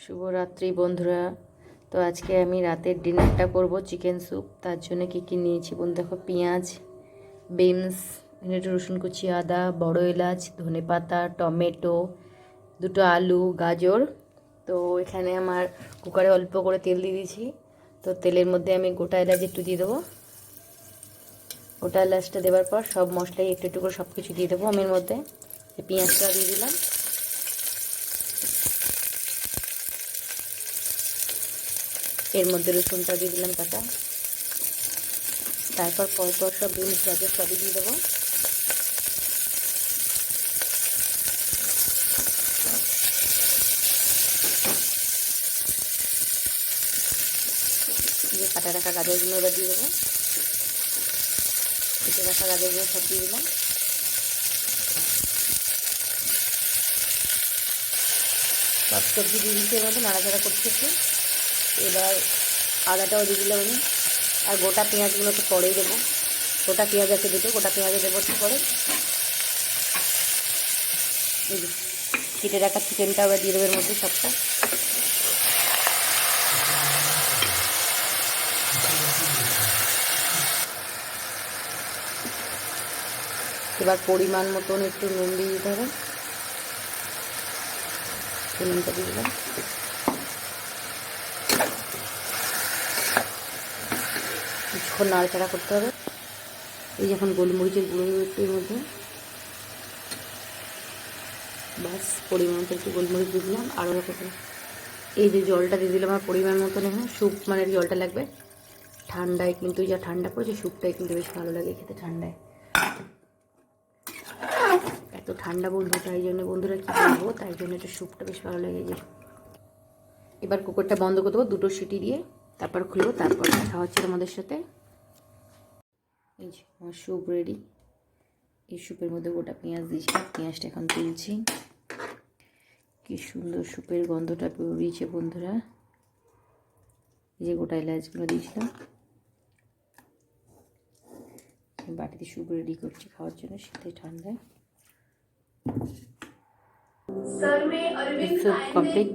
শুভরাত্রি বন্ধুরা। তো আজকে আমি রাতের ডিনারটা করব চিকেন স্যুপ। তার জন্য কী কী নিয়েছি বন্ধু দেখো, পেঁয়াজ, বিনস, একটু রসুন কুচি, আদা, বড় এলাচ, ধনেপাতা, টমেটো, দুটো আলু, গাজর। তো এখানে আমার কুকারে অল্প করে তেল দিয়ে দিয়েছি। তো তেলের মধ্যে আমি গোটা এলাচ একটু দিয়ে দেবো। গোটা এলাচটা দেওয়ার পর সব মশলাই একটু একটু করে সব কিছু দিয়ে দেবো। আমি এর মধ্যে পেঁয়াজটা দিয়ে দিলাম, এর মধ্যে রসুনটা দিয়ে দিলাম কাটা। তারপর পরপর সব বিনস গাজর সবই দিয়ে দেবো। দিয়ে কাটা রাখা গাজরগুলো এবার দিয়ে দেবো। কেটে রাখা গাজরগুলো সব দিয়ে দিলাম। সব সবজি দিয়ে দিচ্ছি, এর মধ্যে নাড়াচাড়া করতে একটু। এবার আদাটাও দিয়ে দিলাম আমি, আর গোটা পেঁয়াজগুলো তো পরেই দেবো। গোটা পেঁয়াজ আছে দুটো, গোটা পেঁয়াজও দেবো একটু পরে। কেটে রাখা চিকেনটা আবার দিয়ে দেবো এর মধ্যে সবটা। এবার পরিমাণ মতন একটু নুন দিয়ে দিতে হবে। নুনটা দিয়ে দিলাম। কিছুক্ষণ নাড়াচাড়া করতে হবে। এই যখন গোলমরিচের গুঁড়ো একটু এর মধ্যে, ব্যাস পরিমাণ মতো একটু গোলমরিচ দিয়ে দিলাম। আরও এই যে জলটা দিয়ে দিলাম আমার পরিমাণ মতন। এখন স্যুপ মানে জলটা লাগবে। ঠান্ডায় কিন্তু যা ঠান্ডা পড়েছে, স্যুপটাই কিন্তু বেশ ভালো লাগে খেতে ঠান্ডায়। এত ঠান্ডা বন্ধু, তাই জন্য বন্ধুরা কী বলবো, তাই জন্য একটু স্যুপটা বেশ ভালো লাগে। যে এবার কুকারটা বন্ধ করে দেবো দুটো সিটি দিয়ে, তারপর খুলবো, তারপর দেখা হচ্ছে আমাদের সাথে। এই যে আমার স্যুপ রেডি। এই স্যুপের মধ্যে গোটা পেঁয়াজ দিয়েছিলাম, পেঁয়াজটা এখন তুলছি। কি সুন্দর স্যুপের গন্ধটা বেরিয়েছে বন্ধুরা। এই যে গোটা এলাচগুলো দিয়েছিলাম। বাটিতে স্যুপ রেডি করছি খাওয়ার জন্য শীতে ঠান্ডায়। Soup complete.